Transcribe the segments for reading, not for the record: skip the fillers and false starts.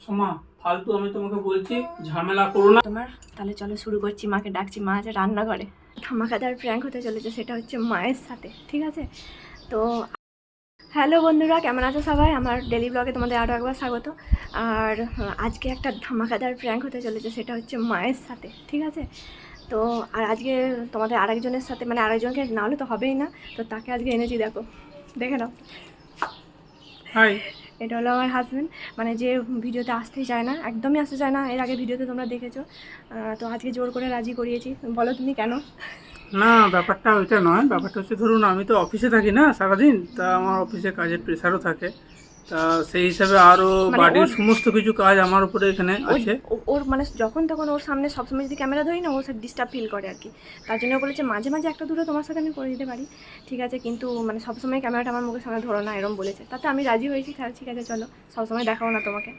সোমা ফালতু আমি তোমাকে বলছি ঝামেলা করো না তোমার। তাহলে চলো শুরু করছি। মাকে ডাকছি, মা আছে রান্নাঘরে। ধামাকাদার প্র্যাঙ্ক হতে চলেছে, সেটা হচ্ছে মায়ের সাথে, ঠিক আছে? তো হ্যালো বন্ধুরা, কেমন আছো সবাই? আমার ডেলি ব্লগে তোমাদের আরও একবার স্বাগত। আর আজকে একটা ধামাকাদার প্র্যাঙ্ক হতে চলেছে, সেটা হচ্ছে মায়ের সাথে, ঠিক আছে? তো আর আজকে তোমাদের আরেকজনের সাথে, মানে আরেকজনকে না হলে তো হবেই না, তো তাকে আজকে এনেছি, দেখো, দেখে নাও। হাই। এটা হলো আমার হাজব্যান্ড, মানে যে ভিডিওতে আসতেই চায় না, একদমই আসতে চায় না। এর আগে ভিডিওতে তোমরা দেখেছো। তো আজকে জোর করে রাজি করিয়েছি। বলো তুমি কেন? না, ব্যাপারটা ওইটা নয়। ব্যাপারটা হচ্ছে, ধরুন আমি তো অফিসে থাকি না সারাদিন, তা আমার অফিসে কাজের প্রেশারও থাকে। তা সেই হিসাবে আরও মানে বাড়ির ওর সমস্ত কিছু কাজ আমার উপরে এখানে ওর আছে। ওর মানে যখন তখন ওর সামনে সবসময় যদি ক্যামেরা ধরি না, ও সে ডিস্টার্ব ফিল করে আর কি। তার জন্য বলেছে মাঝে মাঝে একটা দুটো তোমার সাথে আমি করে দিতে পারি, ঠিক আছে, কিন্তু মানে সবসময় ক্যামেরাটা আমার মুখের সামনে ধরো না, এরকম বলেছে। তাতে আমি রাজি হয়েছি, তাহলে ঠিক আছে চলো, সবসময় দেখাও না তোমাকে।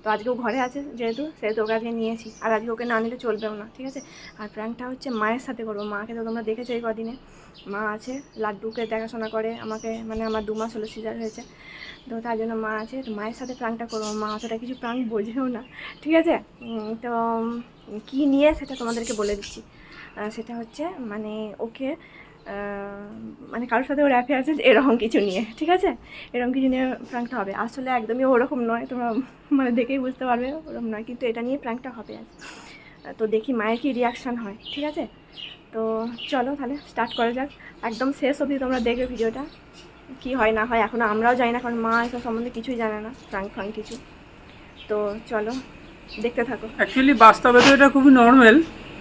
তো আজকে ও ঘরে আছে যেহেতু, সেহেতু ওকে আজকে নিয়েছি। আর আজকে ওকে না নিলে চলবেও না, ঠিক আছে? আর প্র্যাঙ্কটা হচ্ছে মায়ের সাথে করবো। মাকে তো তোমরা দেখেছো এই কদিনে। মা আছে, লাড্ডুকে দেখাশোনা করে আমাকে, মানে আমার 2 মাস হলো সিজার হয়েছে। তো তার জন্য মা আছে, তো মায়ের সাথে প্র্যাঙ্কটা করবো। মা অতটা কিছু প্র্যাঙ্ক বোঝেও না, ঠিক আছে? তো কী নিয়ে সেটা তোমাদেরকে বলে দিচ্ছি। সেটা হচ্ছে মানে ওকে মানে কারোর সাথে ওর অ্যাফেয়ার আছে এরকম কিছু নিয়ে, ঠিক আছে? এরকম কিছু নিয়ে প্র্যাঙ্কটা হবে। আসলে একদমই ওরকম নয়, তোমরা মানে দেখেই বুঝতে পারবে ওরকম নয়, কিন্তু এটা নিয়ে প্র্যাঙ্কটা হবে আজ। তো দেখি মায়ের কি রিয়াকশান হয়, ঠিক আছে? তো চলো তাহলে স্টার্ট করা যাক। একদম শেষ অবধি তোমরা দেখবে ভিডিওটা, কি হয় না হয় এখনও আমরাও জানি না, কারণ মা এসব সম্বন্ধে কিছুই জানে না, প্র্যাঙ্ক কিছু। তো চলো দেখতে থাকো। অ্যাকচুয়ালি বাস্তবে তো এটা খুবই নর্মাল।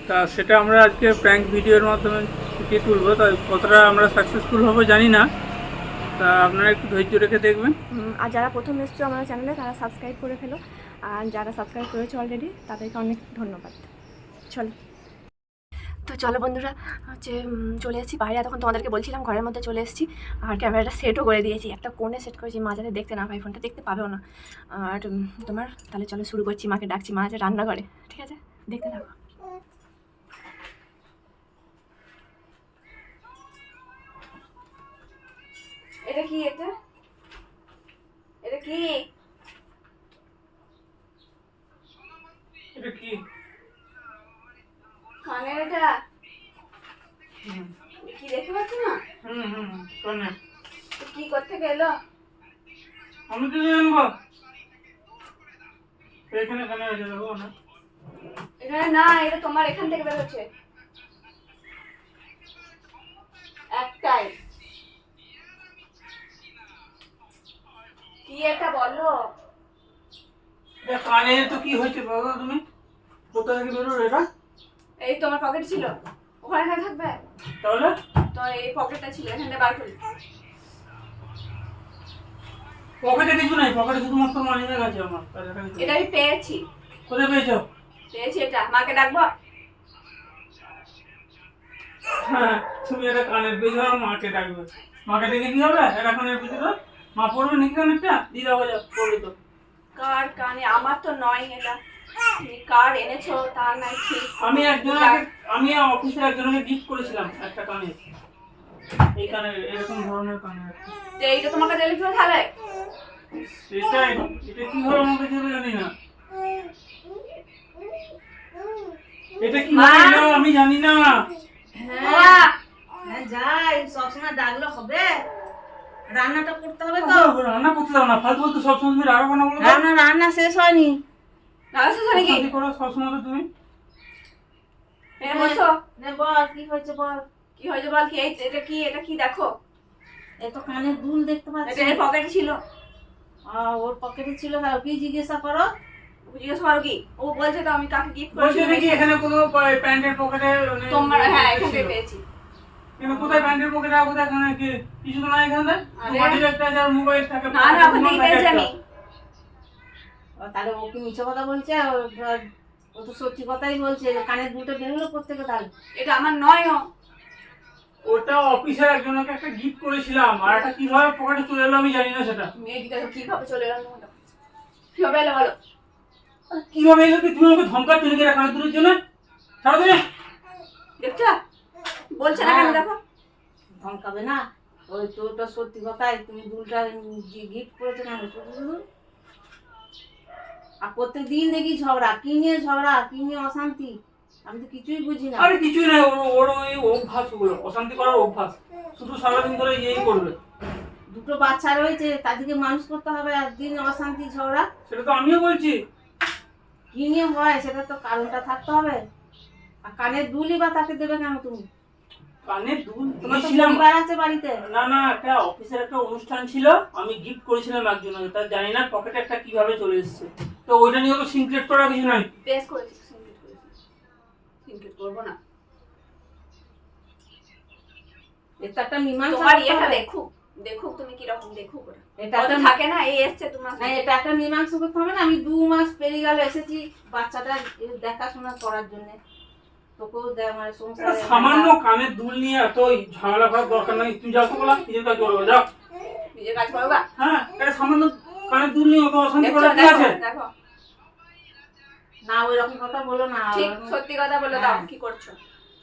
তা সেটা আমরা আজকে প্র্যাঙ্ক ভিডিওর মাধ্যমে ফুটিয়ে তুলবো। তাই কতটা আমরা সাকসেসফুল হবো জানি না। তা আপনারা একটু ধৈর্য রেখে দেখবেন। আর যারা প্রথম এসছো আমার চ্যানেলে, তারা সাবস্ক্রাইব করে ফেলো। আর যারা সাবস্ক্রাইব করেছো অলরেডি, তাদেরকে অনেক ধন্যবাদ। চলো। তো চলো বন্ধুরা, হচ্ছে চলে এসেছি বাইরে। এতক্ষণ তোমাদেরকে বলছিলাম ঘরের মধ্যে চলে এসেছি। আর ক্যামেরাটা সেটও করে দিয়েছি, একটা কোণে সেট করেছি, মা যাতে দেখতে না পাই, ফোনটা দেখতে পাবেও না। আর তোমার। তাহলে চলো শুরু করছি। মাকে ডাকছি, মা আছে রান্নাঘরে, ঠিক আছে? দেখতে থাকো। এটা কি? এটা এটা কি? এটা কি? কানের এটা কি দেখতে পাচ্ছ না? কানে। কি করতে গেলো? আমি তো জানবো এখানে কানে আছে, দেখো না। এখানে না, এটা তোমার এখান থেকে বের হচ্ছে একটাই। কি এটা বলো? এটা কানে তো কি হয়েছে বলো তুমি? কোথা থেকে বেরোলো এটা? এই তোমার পকেট ছিল, ওখানে না থাকবে? তাহলে তো এই পকেটটা ছিল, এখান থেকে বার করি। পকেটে কিছু নাই, পকেটে শুধুমাত্র মানি ব্যাগ আছে আমার। এটা আমি পেয়েছি। কোথায় পেয়েছো? পেয়েছি, এটা মাকে ডাকবো। হ্যাঁ, তুমি এটা কানের পেয়েছো, মাকে ডাকবে। মাকে ডেকে কি হবে? এটা কানের পেয়েছো, মা পড়বে নাকি কানেরটা? দিয়ে দাও, পড়বে তো। কার কানে? আমার তো নয় এটা। তুমি কার এনেছো তা নাই ঠিক। আমি অফিসের একজনকে গিফট করেছিলাম একটা কানে। এই কানের এরকম ধরনের কানের একটা। এইটা তোমাকে দিলে কি তাহলে? এটা কি হলো আমাকে জানি না। এটা কি হলো আমি জানি না। হ্যাঁ যাই সবসময় ডাকলে হবে? রান্নাটা করতে হবে তো। রান্না করতে দাও না, ফালতু ফালতু সবসময় তুমি রান্না বান্না বলো। রান্না শেষ হয়নি। কি করো সবসময় তো তুমি? বসো। বল কি হয়েছে বল। কি হয়েছে বল? কি এটা কি? এটা কি দেখো? এই তো কানের দুল দেখতে পাচ্ছি। এটা এই পকেটে ছিল। ওর পকেটে ছিল, তাও কি জিজ্ঞাসা করো? জিজ্ঞেস করো কি? ও বলছে তো আমি কাকে গিফট বলছে করেছি নাকি এখানে কোনো প্যান্টের পকেটে তোমার। হ্যাঁ, এখান থেকে পেয়েছি। কিন্তু কোথায় প্যান্টের পকেটে আর কোথায় এখানে কি কিছু তো নাই এখানে? মাটির একটা আছে আর মোবাইল থাকে। না না, ওখান থেকে পেয়েছি আমি। তাহলে ও কি মিছে কথা বলছে? ও তো সত্যি কথাই বলছে। কানের দুলটা বেরোলো কোত্থেকে তাহলে? এটা আমার নয়। ওটা অফিসের একজনকে একটা গিফট করেছিলাম, আর এটা কিভাবে পকেটে চলে এলো আমি জানি না সেটা। মেয়েদিকে কিভাবে চলে এলাম তোমার? কিভাবে এলো বলো? কিভাবে এলো? কি তুমি আমাকে ধমকাচ্ছ নাকি কানের দুলের জন্য? ছাড়ো তুমি। দেখছো বলছে না কেন? দেখো ধমকাবে না। ওই তোরটা সত্যি কথাই। তুমি দুলটা গিফট করেছো কেন? শুধু শুধু আর প্রত্যেক দিন দেখি ঝগড়া, কি নিয়ে ঝগড়া, কি নিয়ে অশান্তি, আমি তো কিছুই বুঝি না। আরে কিছুই নাই, ওর ওই অভ্যাস, ওগুলো অশান্তি করার অভ্যাস, শুধু সারাদিন ধরে এই করবে। দুটো বাচ্চা রয়েছে, তাদেরকে মানুষ করতে হবে, আর দিন অশান্তি ঝগড়া। সেটা তো আমিও বলছি। কি নিয়ে হয় সেটা তো কারণটা থাকতে হবে। আর কানের দুলই বা তাকে দেবে কেন তুমি? কানের দুল তোমার তো দিয়েছিলাম। পরিবার আছে বাড়িতে। না না, একটা অফিসের একটা অনুষ্ঠান ছিল, আমি গিফট করেছিলাম একজনকে, তার জানি না পকেটে একটা কিভাবে চলে এসেছে। তো ওইটা নিয়ে তো সিক্রেট করা কিছু নাই। বেশ করেছিস, সিনক্রেট করেছিস। সিনক্রেট করবো না। এটা একটা মীমাংসা তোমার করতে ইয়েটা হবে। দেখুক, দেখুক তুমি কিরকম দেখুক ওরা। এটা এটা একটা থাকে না, এই এসছে তোমার। না, এটা একটা মীমাংসা করতে হবে না। আমি 2 মাস পেরিয়ে গেল এসেছি বাচ্চাটার দেখাশোনা করার জন্য। তোকেও মানে এটা সংসারে সামান্য কানের দুল নিয়ে এত ঝামেলা করার দরকার নাই। তুমি যাও তো বলা, নিজের কাজ করবে, যাও। নিজের কাজ করবা। হ্যাঁ, এটা সামান্য কানের দুল নিয়ে অত অশান্তি দেখো করার কি আছে? দেখো, না ওই রকম কথা বলো না। ঠিক সত্যি কথা বলে দাও, কি করছো?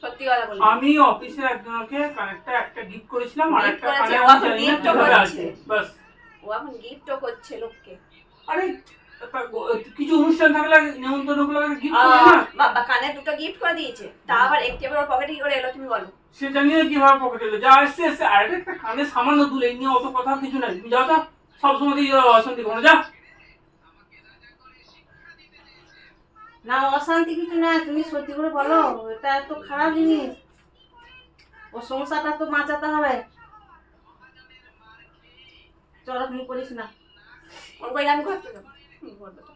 সত্যি কথা বলে। আমি অফিসের একজনকে কানেরটা একটা গিফট করেছিলাম, আর Gift একটা করেছে, কানে ও আমি এখন জানি না gift ও কিভাবে করছে। আছে, বাস। ও এখন গিফটও করছে লোককে। আরে কিছু অনুষ্ঠান থাকলে নেমন্তন্ন করলে গিফট করে না। বাবা কানে দুটো গিফট করে দিয়েছে, তা আবার একটি আবার ওর পকেটে কি করে এলো তুমি বলো? সে জানি না কিভাবে পকেটে এলো, যা আসছে এসছে। আর একটা কানে সামান্য দুল, এই নিয়ে অত কথা কিছু নাই। তুমি যাও তো, সবসময় দিয়ে অশান্তি করো, যাও। না অশান্তি কিছু না, তুমি সত্যি করে বলো। এটা তো খারাপ জিনিস, ও সংসারটা তো বাঁচাতে হবে। চলো তুমি করিস না। ওর বাইরে আমি ঘর চলে যাবো। বলবো তো।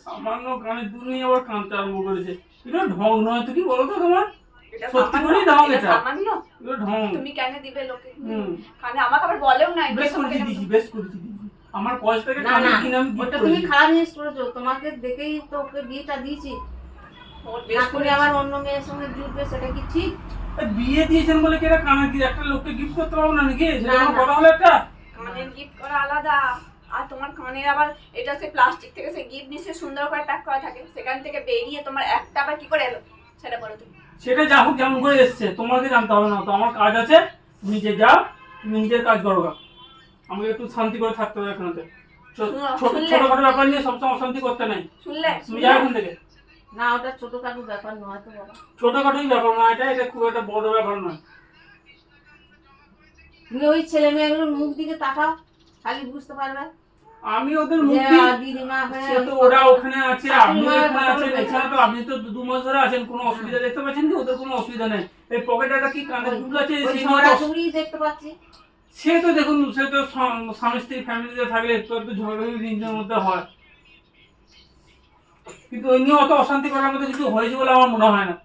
সামান্য কানের দুল নিয়ে আবার কাঁদতে আরম্ভ করেছে। এটা ঢং নয় তো, কি বলো তো তোমার? এটা সত্যি সামান্য? করেই ঢং এটা এটা। সামান্য? এটা ঢং। তুমি কেন দিবে লোকে? হুম। কানে আমাকে আবার বলেও নাই যে বেশ তোমাকে করেছি দিয়েছি, বেশ করেছি দিয়েছি। আমার পয়সাটাকে না কানে না, কিনে আমি gift ওটা তুমি করেছি। খারাপ জিনিস করেছো। তোমাকে দেখেই তো ওকে বিয়েটা দিয়েছি। ওর না বেশ তুমি করে আবার অন্য মেয়ের সঙ্গে জুটবে, সেটা কি ঠিক? এই বিয়ে দিয়েছেন বলে কি এটা কানে দিয়ে একটা লোককে গিফট করতে পারবো না নাকি? সেটা না, কোনো না। কথা হলো একটা? কানের গিফট করা আলাদা, আর তোমার কানের আবার এটা সে প্লাস্টিক থেকে সে গিফট নিয়ে সুন্দর করে প্যাক করা থাকে, সেখান থেকে বেরিয়ে তোমার একটা আবার কি করে এলো সেটা বলো তুমি। সেটা যা হোক যেমন করে এসছে, তোমাকে জানতে হবে না তো। আমার কাজ আছে, তুমি নিজে যাও, তুমি নিজের কাজ করো গা। আমাকে একটু শান্তি করে থাকতে হবে এখানে। শুনলে? ছোটখাটো ব্যাপার নিয়ে সবসময় অশান্তি করতে নাই। শুনলে? তুমি যাও এখান থেকে। না ওটা ছোটখাটো ব্যাপার নয় তো বাবা। ছোটখাটোই ব্যাপার নয় এটা, এটা খুব একটা বড় ব্যাপার নয়। তুমি ওই ছেলে মেয়েগুলোর মুখ দিকে তাকাও, খালি বুঝতে পারবে আমি ওদের যে মুক্তি, দিদিমা হ্যাঁ, সে তো ওরা ওখানে আছে, আপনি শাশুড়ি মায়ের এখানে কথা আছেন। বলবে। এছাড়া তো আপনি তো 2 মাস ধরে আছেন, কোনো অসুবিধা দেখতে পাচ্ছেন কি? ওদের কোনো অসুবিধা নেই। এই পকেটে একটা কি কানের দুল আছে, ওই সেই ঝগড়াঝগড়ি দেখতে পাচ্ছি। সে তো দেখুন, সে তো স্বামী স্ত্রী ফ্যামিলিতে থাকলে একটু একটু ঝগড়াঝাটি নিজের মধ্যে হয়, কিন্তু ওই নিয়ে অত অশান্তি করার মতো কিছু হয়েছে বলে আমার মনে হয় না।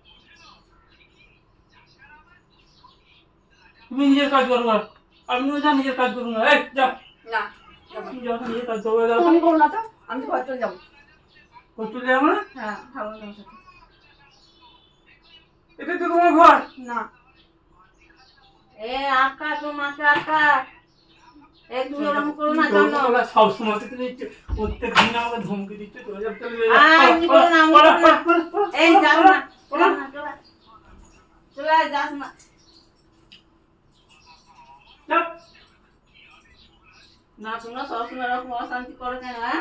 তুমি নিজের কাজ করো, আমিও যা নিজের কাজ করুন। এই যাও, না তুমি যাও, নিজের কাজ করবে, যাও। তুমি করো না তো, আমি ঘর চলে যাবো। করতে যাবো না? হ্যাঁ খাবো না তোমার সাথে। এটাই তো তোমার ঘর। না এ আকা তোমাকে আকা, এ তুমি ওরকম করো না, জানো? সব সময় তুমি প্রত্যেক দিন আমাকে ধমকি দিচ্ছ, চলে যাও, চলে যাও। আমি করো না, আমি করো না। এই যাস না, চলে না, চলে আয়। চলে আয়, যাস না। যাও। না তোমরা সবসময় এরকম অশান্তি করো কেন? হ্যাঁ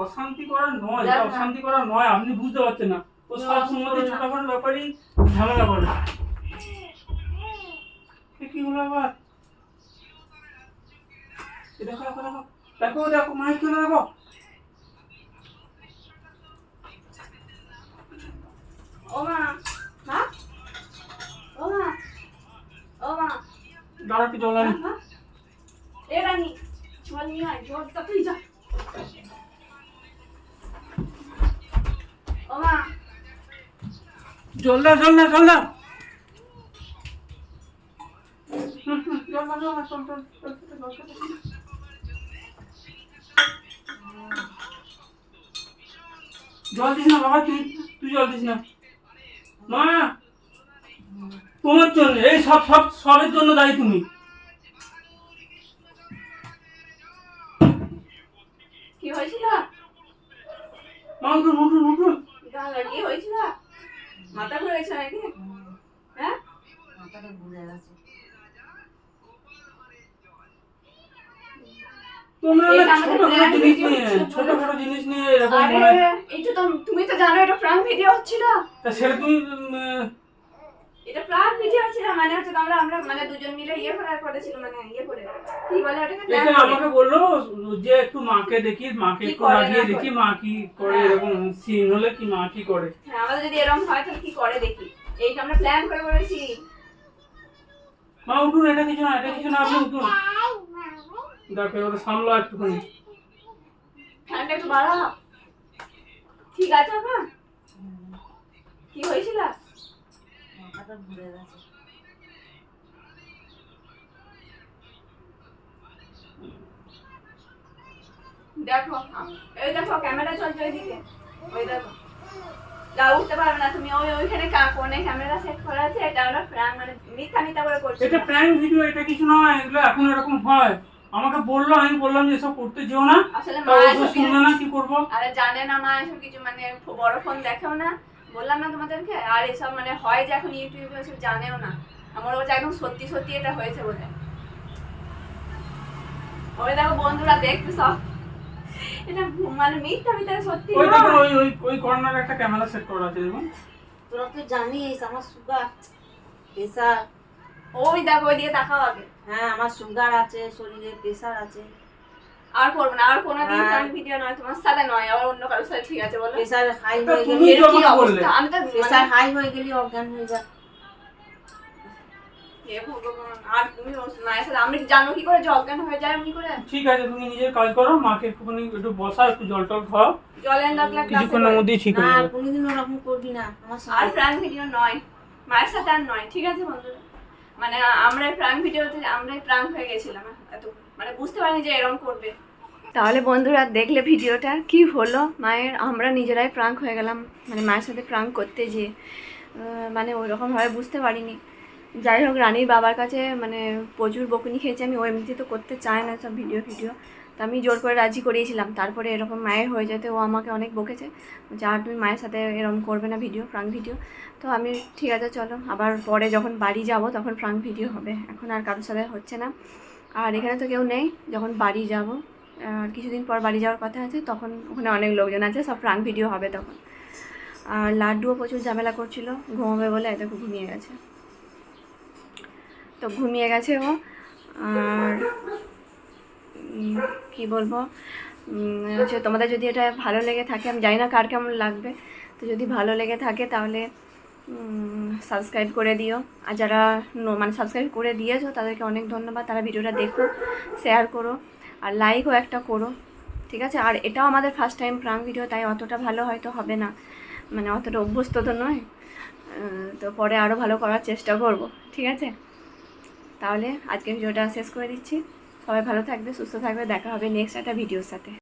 অশান্তি করা নয়, যাও এটা না। অশান্তি করা নয়, আপনি বুঝতে পারছেন না। ও সব সময় ছোটখাটো ব্যাপারই ঝামেলা করে। কি হলো আবার? দেখো দেখো দেখো দেখো দেখো, মাইক হলো, দেখো। ও মা, মা, ও মা, ও মা, দাঁড়া একটু জল আনি। মা, এ রানী জল নিয়ে আয়, জল তাড়াতাড়ি যা। ও মা, জল দাও, জল দাও, জল দাও। জল দাও, জল দাও, জল দাও, জল দাও, জল দাও। জল দিস না বাবা, তুই জল দিস না মা। তোমার জন্য এই সবের জন্য দায়ী তুমি। কি হয়েছিল? মা উঠুন উঠুন উঠুন। দাদা কি হয়েছিল? মাথা ঘুরে গেছে নাকি? হ্যাঁ মাথাটা ঘুরে গেছে। তোমরা এটা না আমাদের ছোট prank জিনিস video নিয়ে ছিল, ছোট বলো। ছোট জিনিস নিয়ে এরকম আরে মানে এটা তো তুমি তো জানো এটা প্রাঙ্ক ভিডিও হচ্ছিল। তা সেটা তুমি এটা প্রাঙ্ক ভিডিও ছিল, মানে হচ্ছে আমরা মানে দুজন মিলে করেছিল, মানে করে কি বলে ওটাকে এটা plan করে। আমাকে বললো যে একটু মাকে দেখি, মাকে কি একটু করে না লাগিয়ে করে। দেখি মা কি করে, হ্যাঁ। এরকম সিন হলে কি মা কি করে। হ্যাঁ, আমাদের যদি এরকম হয় তাহলে কি করে দেখি, এইটা আমরা প্ল্যান করে করেছি। মা উঠুন, এটা কিছু না, এটা কিছু না, আপনি উঠুন। দেখো ওটা সামলা একটুখানি। ফ্যানটা একটু বাড়া। ঠিক আছে আপা, কি হয়েছিল? মাথাটা ঘুরে গেছে। দেখো এই দেখো ক্যামেরা চলছে ওইদিকে, ওই দেখো যা উঠতে পারবে না তুমি, ওইখানে কোণে ক্যামেরা সেট করা আছে। এটা আমরা প্র্যাঙ্ক মানে মিথ্যা করে করছি। এটা প্র্যাঙ্ক ভিডিও, এটা কিছু নয়, এগুলো এখন এরকম হয়। আমাকে বললো, আমি বললাম যে এসব করতে যেও না, আসলে তা মা ও তো এসব শুনলো না, কি করবো। আরে জানে না মা এসব কিছু, মানে বড় ফোন দেখেও না, বললাম না তোমাদেরকে। আর এসব মানে হয় যে এখন ইউটিউবে এসব জানেও না, আমার কাছে একদম সত্যি সত্যি এটা হয়েছে বলে। ওই দেখো বন্ধুরা দেখতে সব, এটা মানে মিথ্যা সত্যি ওই দেখুন, নয়। ওই কর্নারে একটা ক্যামেরা সেট করা আছে, দেখুন। তোরা তো জানিস আমার সুগার, প্রেশার। ওই দেখো ওইদিকে তাকাও আগে। হ্যাঁ, আমার সুগার আছে, শরীরে প্রেশার আছে। আর করবো না, আর কোনোদিন হ্যাঁ। প্রাঙ্ক ভিডিও নয়, তোমার সাথে নয়, আবার অন্য কারোর সাথে। ঠিক আছে বলো? প্রেশার হাই তা হয়ে তুমি গেলে, তো এর কি আমাকে বললে। অবস্থা, আমি তো প্রেশার মানে হাই হয়ে গেলে অজ্ঞান হয়ে যায়। হে ভগবান, আর তুমি মায়ের সাথে আমি জানো কি করে যে অজ্ঞান হয়ে যায় এমনি করে? ঠিক আছে, তুমি নিজের কাজ করো, মাকে একটুখানি একটু বসাও, একটু জল টল খাও, জলের ডাকলা কিছুক্ষণের মধ্যেই ঠিক না, হয়ে আর যাবে। কোনোদিন ওরকম করবি না আমার আর সঙ্গে। প্রাঙ্ক ভিডিও নয়, মায়ের সাথে আর নয়। ঠিক আছে বন্ধুরা, মানে আমরা প্রাঙ্ক ভিডিওতে আমরাই প্রাঙ্ক হয়ে গেছিলাম এত, মানে বুঝতে পারিনি যে এরকম করবে। তাহলে বন্ধুরা দেখলে ভিডিওটা কি হলো মায়ের, আমরা নিজেরাই প্রাঙ্ক হয়ে গেলাম, মানে মায়ের সাথে প্রাঙ্ক করতে যেয়ে মানে ওই রকমভাবে বুঝতে পারিনি। যাই হোক, রানীর বাবার কাছে মানে প্রচুর বকুনি খেয়েছি আমি, ও এমনিতে তো করতে চায় না সব ভিডিও তো আমি জোর করে রাজি করিয়েছিলাম। তারপরে এরকম মায়ের হয়ে যেতে ও আমাকে অনেক বকেছে যে আর তুমি মায়ের সাথে এরকম করবে না ভিডিও, প্রাঙ্ক ভিডিও। তো আমি ঠিক আছে চলো, আবার পরে যখন বাড়ি যাব তখন প্রাঙ্ক ভিডিও হবে, এখন আর কারোর সাথে হচ্ছে না। আর এখানে তো কেউ নেই, যখন বাড়ি যাব আর কিছুদিন পর বাড়ি যাওয়ার কথা আছে, তখন ওখানে অনেক লোকজন আছে, সব প্রাঙ্ক ভিডিও হবে তখন। আর লাড্ডুও প্রচুর ঝামেলা করছিল ঘুমাবে বলে, এত ঘুমিয়ে গেছে। তো ঘুমিয়ে গেছে ও। আর কি বলবো, হচ্ছে তোমাদের যদি এটা ভালো লেগে থাকে, আমি জানি না কার কেমন লাগবে, তো যদি ভালো লেগে থাকে তাহলে সাবস্ক্রাইব করে দিও। আর যারা মানে সাবস্ক্রাইব করে দিয়েছো তাদেরকে অনেক ধন্যবাদ, তারা ভিডিওটা দেখো, শেয়ার করো, আর লাইকও একটা করো। ঠিক আছে? আর এটাও আমাদের ফার্স্ট টাইম প্রাঙ্ক ভিডিও, তাই অতটা ভালো হয়তো হবে না, মানে অতটা অভ্যস্ত তো নয়, তো পরে আরও ভালো করার চেষ্টা করব। ঠিক আছে? তাহলে আজকে ভিডিওটা শেষ করে দিচ্ছি। সবাই ভালো থাকবে, সুস্থ থাকবে, দেখা হবে নেক্সট একটা ভিডিওর সাথে।